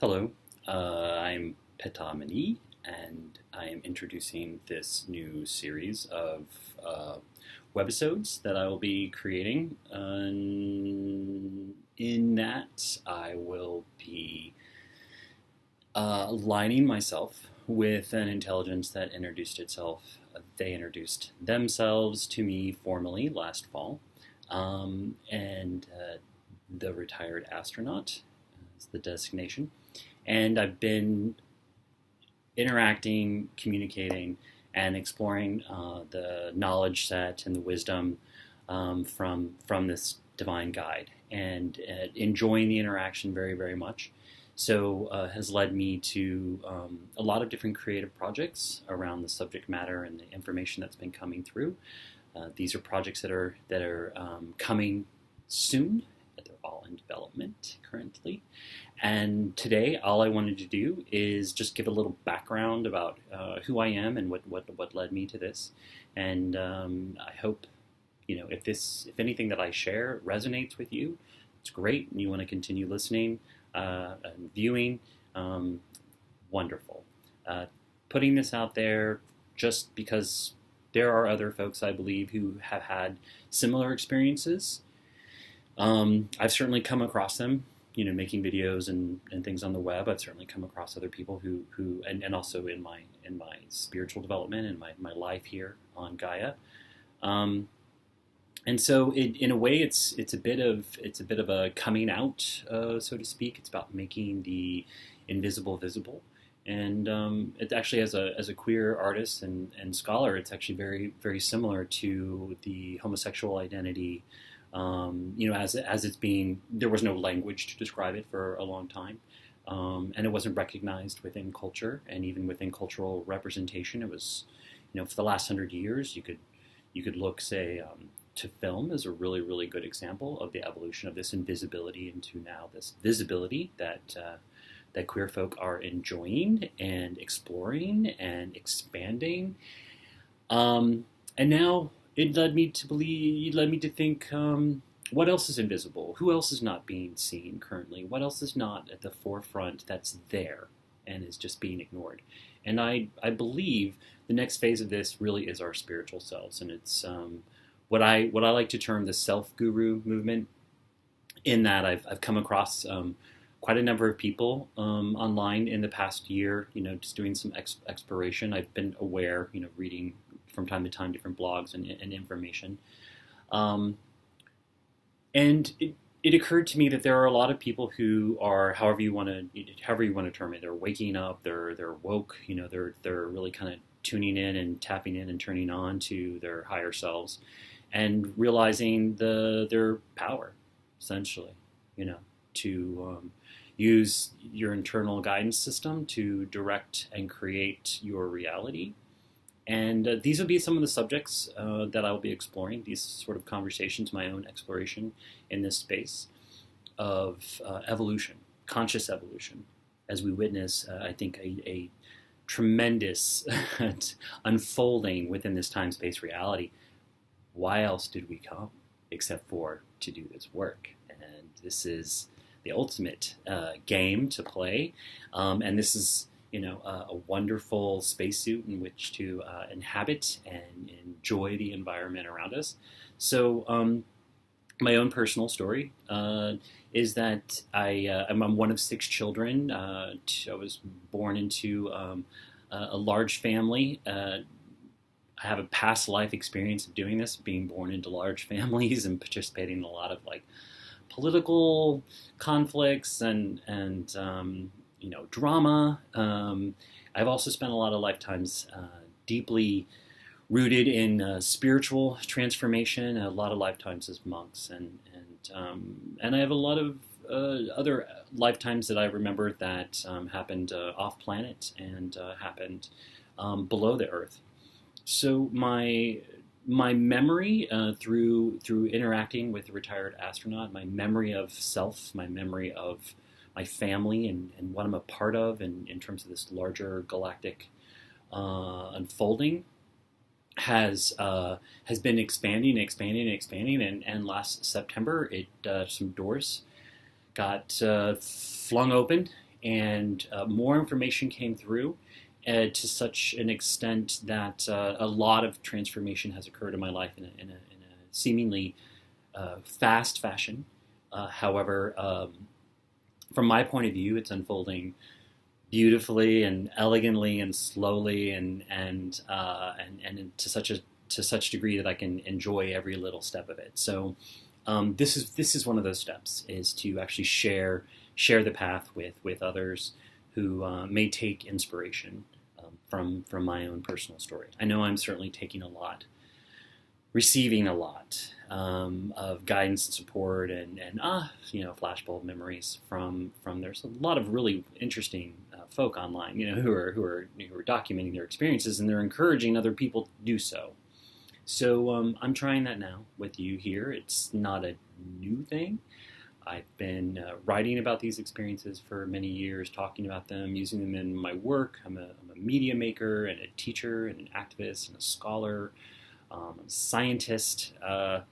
Hello, I'm Petamani, and I am introducing this new series of webisodes that I will be creating. In that, I will be aligning myself with an intelligence that introduced itself. They introduced themselves to me formally last fall, and the Retired Astronaut is the designation. And I've been interacting, communicating, and exploring the knowledge set and the wisdom from this divine guide, and enjoying the interaction very, very much. So has led me to a lot of different creative projects around the subject matter and the information that's been coming through. These are projects that are coming soon. They're all in development currently. And today, all I wanted to do is just give a little background about who I am and what led me to this. And I hope, if anything that I share resonates with you, it's great, and you want to continue listening and viewing. Wonderful. Putting this out there just because there are other folks, I believe, who have had similar experiences. I've certainly come across them, making videos and things on the web. I've certainly come across other people who and also in my spiritual development and my life here on Gaia. And so in a way, it's a bit of a coming out, so to speak. It's about making the invisible visible. And it actually, as a queer artist and scholar, it's actually very, very similar to the homosexual identity. As it's being, there was no language to describe it for a long time, and it wasn't recognized within culture and even within cultural representation. It was, for the last 100 years, you could look, say, to film as a really, really good example of the evolution of this invisibility into now this visibility that queer folk are enjoying and exploring and expanding, and now. It led me to think, what else is invisible? Who else is not being seen currently? What else is not at the forefront that's there and is just being ignored? And I believe the next phase of this really is our spiritual selves, and it's what I like to term the self-guru movement. In that I've come across quite a number of people online in the past year, just doing some exploration. I've been aware, reading from time to time different blogs and information. And it occurred to me that there are a lot of people who are, however you want to term it, they're waking up, they're woke, they're really kind of tuning in and tapping in and turning on to their higher selves and realizing their power, essentially, to use your internal guidance system to direct and create your reality. And these will be some of the subjects that I will be exploring, these sort of conversations, my own exploration in this space of evolution, conscious evolution, as we witness, I think, a tremendous unfolding within this time-space reality. Why else did we come except for to do this work? And this is the ultimate game to play, and this is a wonderful spacesuit in which to inhabit and enjoy the environment around us. So my own personal story is that I'm one of 6 children. I was born into a large family. I have a past life experience of doing this, being born into large families and participating in a lot of political conflicts and drama. I've also spent a lot of lifetimes deeply rooted in spiritual transformation, a lot of lifetimes as monks, and I have a lot of other lifetimes that I remember that happened off planet and happened below the Earth. So my memory through interacting with the Retired Astronaut, my memory of self, my memory of my family and what I'm a part of in terms of this larger galactic unfolding has been expanding, and last September some doors got flung open and more information came through to such an extent that a lot of transformation has occurred in my life in a seemingly fast fashion. However, from my point of view, it's unfolding beautifully and elegantly and slowly and to such degree that I can enjoy every little step of it. So this is one of those steps, is to actually share the path with others who may take inspiration from my own personal story. I know I'm certainly taking a lot, receiving a lot of guidance and support and flashbulb memories from there's a lot of really interesting folk online, who are documenting their experiences, and they're encouraging other people to do so. So I'm trying that now with you here. It's not a new thing. I've been writing about these experiences for many years, talking about them, using them in my work. I'm a media maker and a teacher and an activist and a scholar, a scientist. And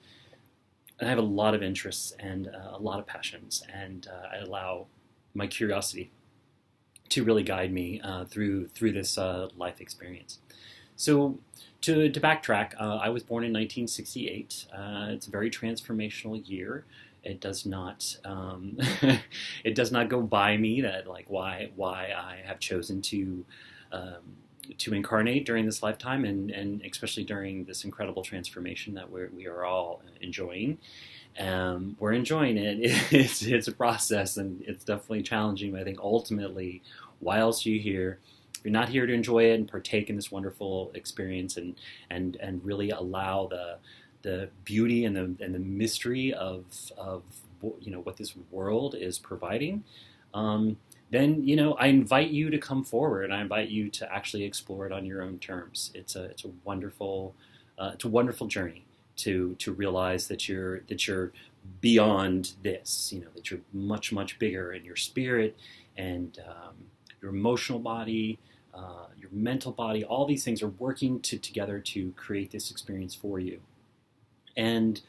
I have a lot of interests and a lot of passions, and I allow my curiosity to really guide me through this life experience. So to backtrack, I was born in 1968. It's a very transformational year. It does not go by me that why I have chosen to incarnate during this lifetime, and especially during this incredible transformation that we are all enjoying. We're enjoying it. It's a process, and it's definitely challenging. But I think ultimately, why else are you here? If you're not here to enjoy it and partake in this wonderful experience, and really allow the beauty and the mystery of what this world is providing, then I invite you to come forward, and I invite you to actually explore it on your own terms. It's a wonderful journey to realize that you're beyond this, that you're much, much bigger in your spirit and your emotional body, your mental body. All these things are working together to create this experience for you. And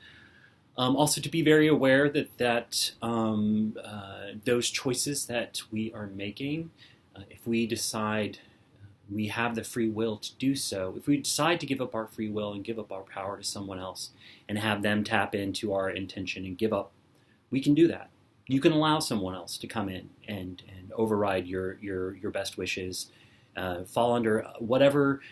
also to be very aware that those choices that we are making, if we decide we have the free will to do so, if we decide to give up our free will and give up our power to someone else and have them tap into our intention and give up, we can do that. You can allow someone else to come in and override your best wishes, fall under whatever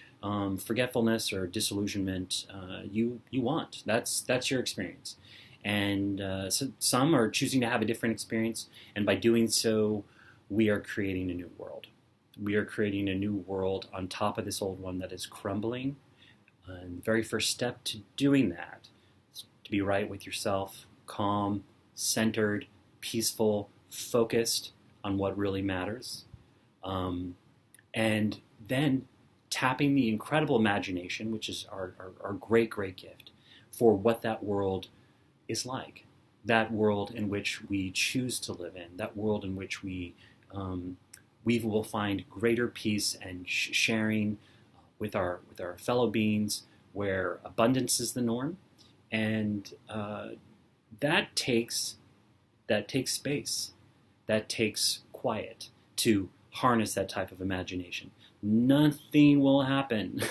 forgetfulness or disillusionment you want. That's your experience. And so some are choosing to have a different experience, and by doing so, we are creating a new world. We are creating a new world on top of this old one that is crumbling. And the very first step to doing that is to be right with yourself, calm, centered, peaceful, focused on what really matters. And then tapping the incredible imagination, which is our great, great gift, for what that world is like. That world in which we choose to live in, that world in which we will find greater peace and sharing with our fellow beings, where abundance is the norm, and that takes space, that takes quiet to harness that type of imagination. Nothing will happen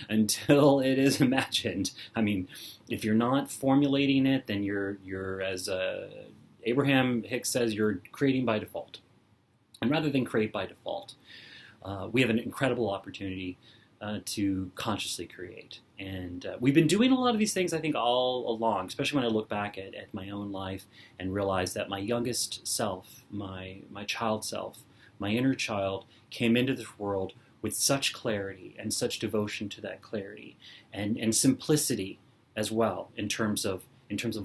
until it is imagined. I mean, if you're not formulating it, then you're as Abraham Hicks says, you're creating by default. And rather than create by default, we have an incredible opportunity to consciously create. And we've been doing a lot of these things, I think, all along, especially when I look back at my own life and realize that my youngest self, my child self, my inner child, came into this world with such clarity and such devotion to that clarity and simplicity as well, in terms of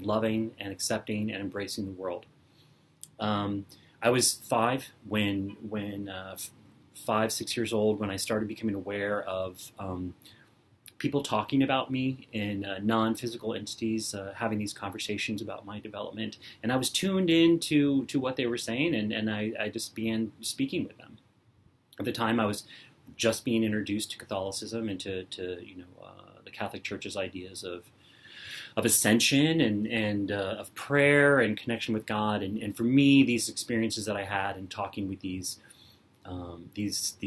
loving and accepting and embracing the world. I was 5 when 6 years old, when I started becoming aware of people talking about me in non-physical entities, having these conversations about my development. And I was tuned in to what they were saying, and I just began speaking with them. At the time, I was just being introduced to Catholicism and to the Catholic Church's ideas of of ascension and of prayer and connection with God. And for me, these experiences that I had in talking with these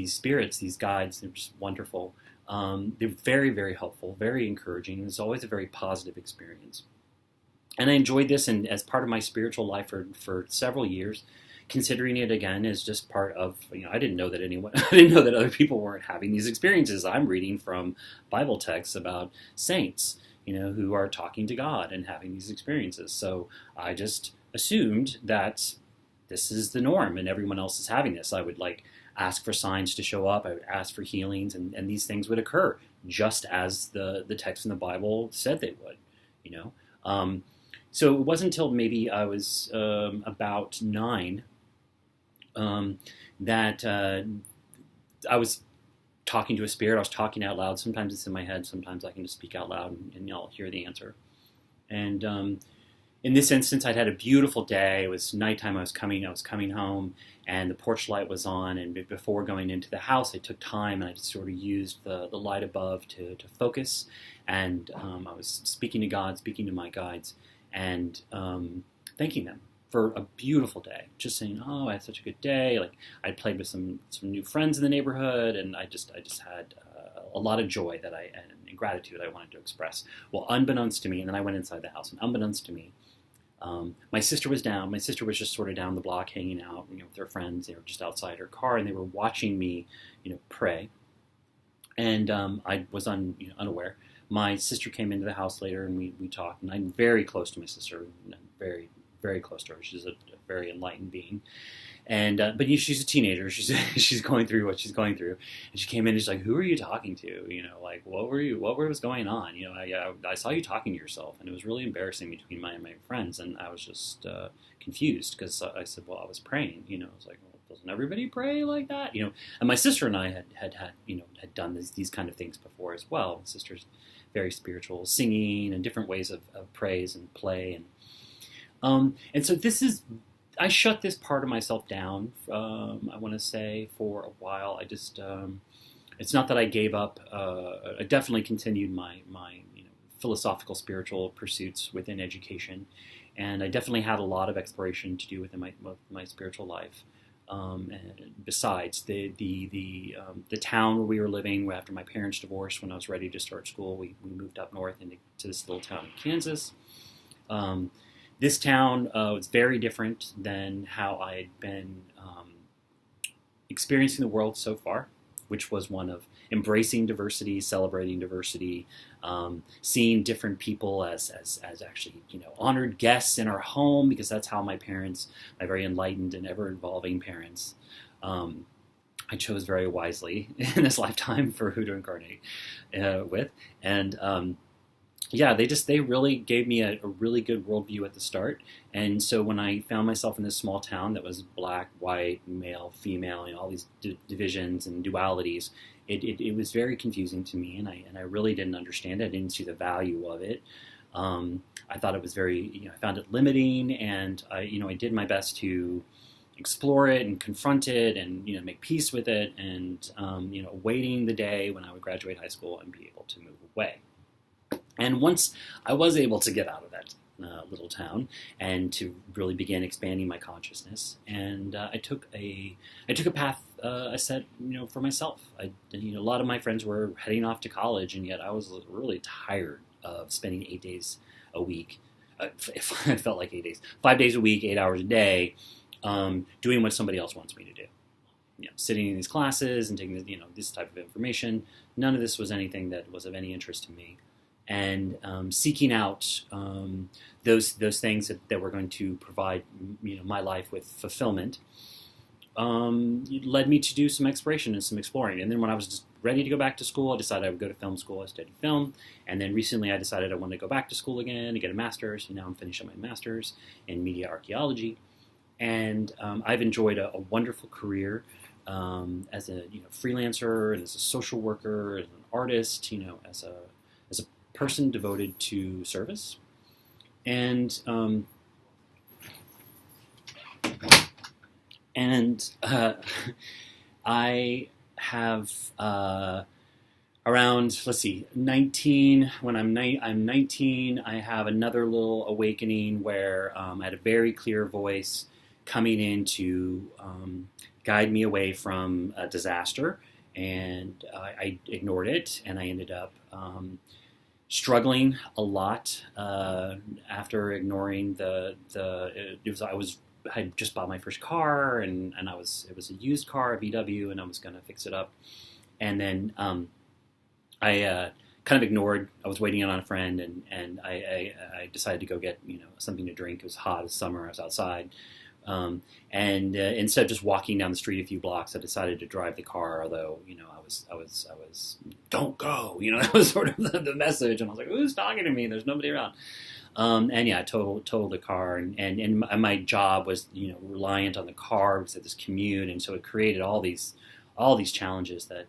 spirits, these guides, they're just wonderful. They're very, very helpful, very encouraging. It's always a very positive experience. And I enjoyed this and as part of my spiritual life for several years, considering it again as just part of, I didn't know that I didn't know that other people weren't having these experiences. I'm reading from Bible texts about saints, who are talking to God and having these experiences. So I just assumed that this is the norm and everyone else is having this. I would ask for signs to show up. I would ask for healings and these things would occur just as the text in the Bible said they would, So it wasn't until maybe I was about 9 that I was talking to a spirit. I was talking out loud. Sometimes it's in my head. Sometimes I can just speak out loud and I'll hear the answer. And in this instance, I'd had a beautiful day. It was nighttime. I was coming home, and the porch light was on. And before going into the house, I took time and I just sort of used the light above to focus. And I was speaking to God, speaking to my guides, and thanking them for a beautiful day. Just saying, "Oh, I had such a good day." I played with some new friends in the neighborhood, and I just had a lot of joy and gratitude I wanted to express. Well, unbeknownst to me, and then I went inside the house, and unbeknownst to me, my sister was down. My sister was just sort of down the block, hanging out, with her friends. They were just outside her car, and they were watching me, pray. And I was unaware. My sister came into the house later, and we talked. And I'm very close to my sister, very, very close to her. She's a very enlightened being. And but she's a teenager. She's going through what she's going through. And she came in and she's like, "Who are you talking to? What was going on? I saw you talking to yourself, and it was really embarrassing between my friends." And I was just confused because I said, "Well, I was praying." I was like, "Well, doesn't everybody pray like that?" And my sister and I had done these kind of things before as well. My sister's very spiritual, singing and different ways of praise and play, and so this is. I shut this part of myself down, I want to say, for a while. I just, it's not that I gave up. I definitely continued my philosophical, spiritual pursuits within education. And I definitely had a lot of exploration to do within my spiritual life. And besides, the town where we were living after my parents divorced, when I was ready to start school, we moved up north to this little town in Kansas. This town was very different than how I had been experiencing the world so far, which was one of embracing diversity, celebrating diversity, seeing different people as actually honored guests in our home, because that's how my parents, my very enlightened and ever-evolving parents, I chose very wisely in this lifetime for who to incarnate with, and. Yeah, they really gave me a really good worldview at the start. And so when I found myself in this small town that was black, white, male, female, all these divisions and dualities, it was very confusing to me, and I really didn't understand it. I didn't see the value of it. I thought it was very, I found it limiting, and I did my best to explore it and confront it and make peace with it, and awaiting the day when I would graduate high school and be able to move away. And once I was able to get out of that little town and to really begin expanding my consciousness, and I took a path I set for myself. A lot of my friends were heading off to college, and yet I was really tired of spending 8 days a week. It felt like 8 days, 5 days a week, 8 hours a day, doing what somebody else wants me to do. Sitting in these classes and taking this type of information. None of this was anything that was of any interest to me. And seeking out those things that were going to provide my life with fulfillment led me to do some exploration and some exploring. And then when I was just ready to go back to school, I decided I would go to film school. I studied film, and then recently I decided I wanted to go back to school again to get a master's. And now I'm finishing my master's in media archaeology, and I've enjoyed a wonderful career as a freelancer and as a social worker, as an artist, as a person devoted to service, and I have around, let's see, 19. When I'm 19, I have another little awakening where I had a very clear voice coming in to guide me away from a disaster, and I ignored it, and I ended up struggling a lot after ignoring I had just bought my first car, and it was a used car, a VW, and I was going to fix it up, and then I kind of ignored. I was waiting on a friend, and I decided to go get something to drink. It was hot, it was summer. I was outside, and instead of just walking down the street a few blocks, I decided to drive the car. Although I was don't go. That was sort of the message, and I was like, who's talking to me? There's nobody around. And yeah, I totaled the car, and my job was reliant on the car because of this commute, and so it created all these challenges that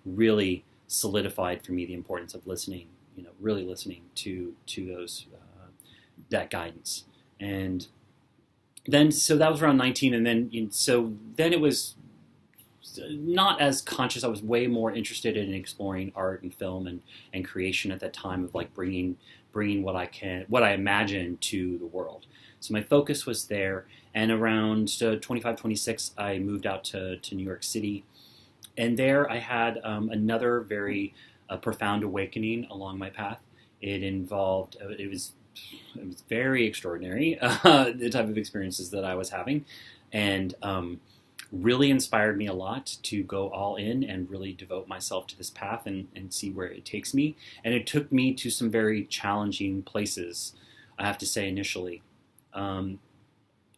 really solidified for me the importance of listening, really listening to those that guidance. And then so that was around 19, and then it was not as conscious. I was way more interested in exploring art and film and creation at that time, of like bringing what I imagine to the world. So my focus was there, and around 25, 26, I moved out to New York City. And there I had another very profound awakening along my path. It involved, it was very extraordinary, the type of experiences that I was having, and really inspired me a lot to go all in and really devote myself to this path and see where it takes me. And it took me to some very challenging places, I have to say, initially.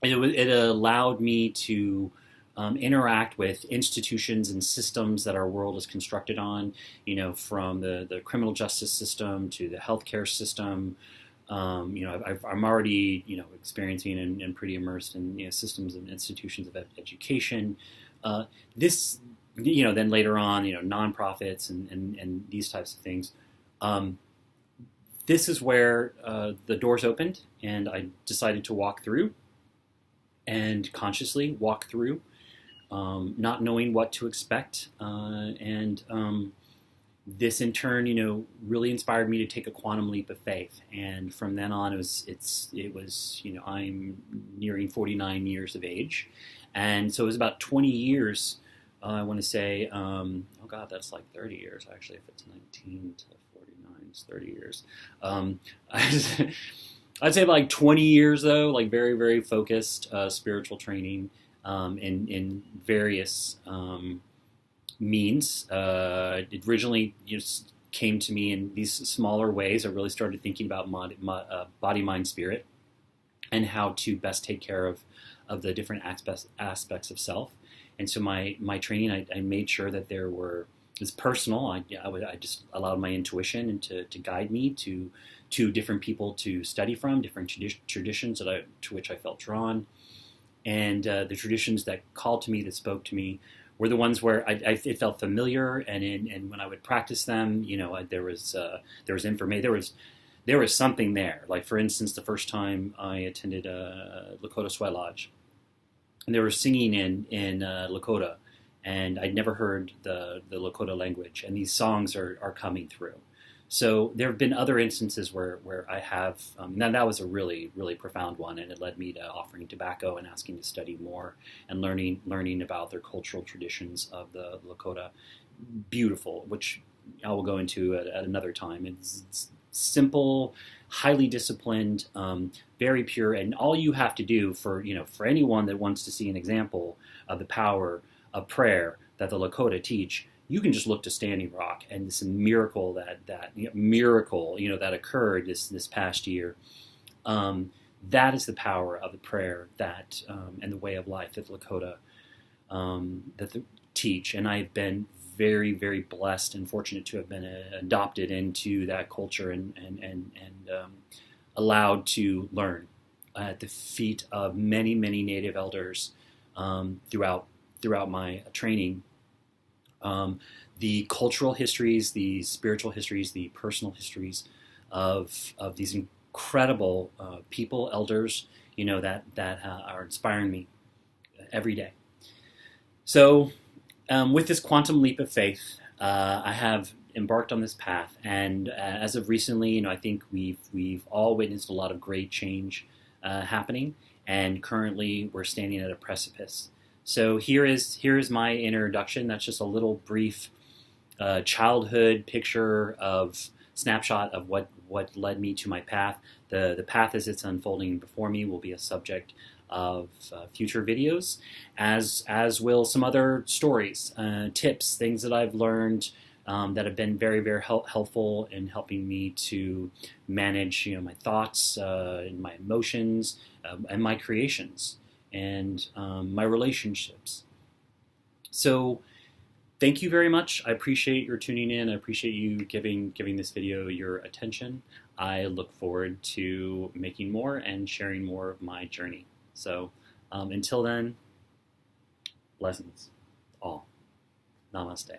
It allowed me to interact with institutions and systems that our world is constructed on, from the criminal justice system to the healthcare system. I'm already, experiencing and pretty immersed in systems and institutions of education. Then later on, nonprofits and these types of things. This is where the doors opened, and I decided to walk through, and consciously walk through. Not knowing what to expect, and this in turn, really inspired me to take a quantum leap of faith. And from then on, it was I'm nearing 49 years of age, and so it was about 20 years. I want to say, oh God, that's like 30 years actually. If it's 19 to 49, it's 30 years. I'd say about like 20 years though, like very, very focused spiritual training. In various means. It originally just came to me in these smaller ways. I really started thinking about body, mind, spirit, and how to best take care of the different aspects of self. And so my training, I made sure that it's personal. I just allowed my intuition and to guide me to different people to study from, different traditions to which I felt drawn. And the traditions that called to me, that spoke to me, were the ones where it felt familiar, and when I would practice them, there was information, there was something there. Like for instance, the first time I attended Lakota Sweat Lodge, and they were singing in Lakota, and I'd never heard the Lakota language, and these songs are coming through. So there have been other instances where I have, now that was a really, really profound one, and it led me to offering tobacco and asking to study more and learning about their cultural traditions of the Lakota. Beautiful, which I will go into at another time. It's simple, highly disciplined, very pure, and all you have to do for anyone that wants to see an example of the power of prayer that the Lakota teach, you can just look to Standing Rock and this miracle that occurred this past year. That is the power of the prayer and the way of life that the Lakota teach. And I've been very, very blessed and fortunate to have been adopted into that culture and allowed to learn at the feet of many, many Native elders throughout my training. The cultural histories, the spiritual histories, the personal histories of these incredible people, elders, that are inspiring me every day. So with this quantum leap of faith, I have embarked on this path, and as of recently, I think we've all witnessed a lot of great change happening, and currently we're standing at a precipice. So here is my introduction. That's just a little brief childhood picture of snapshot of what led me to my path. The path as it's unfolding before me will be a subject of future videos, as will some other stories, tips, things that I've learned that have been very, very helpful in helping me to manage my thoughts and my emotions and my creations and my relationships. So thank you very much. I appreciate your tuning in. I appreciate you giving this video your attention. I look forward to making more and sharing more of my journey. So until then, blessings all. Namaste.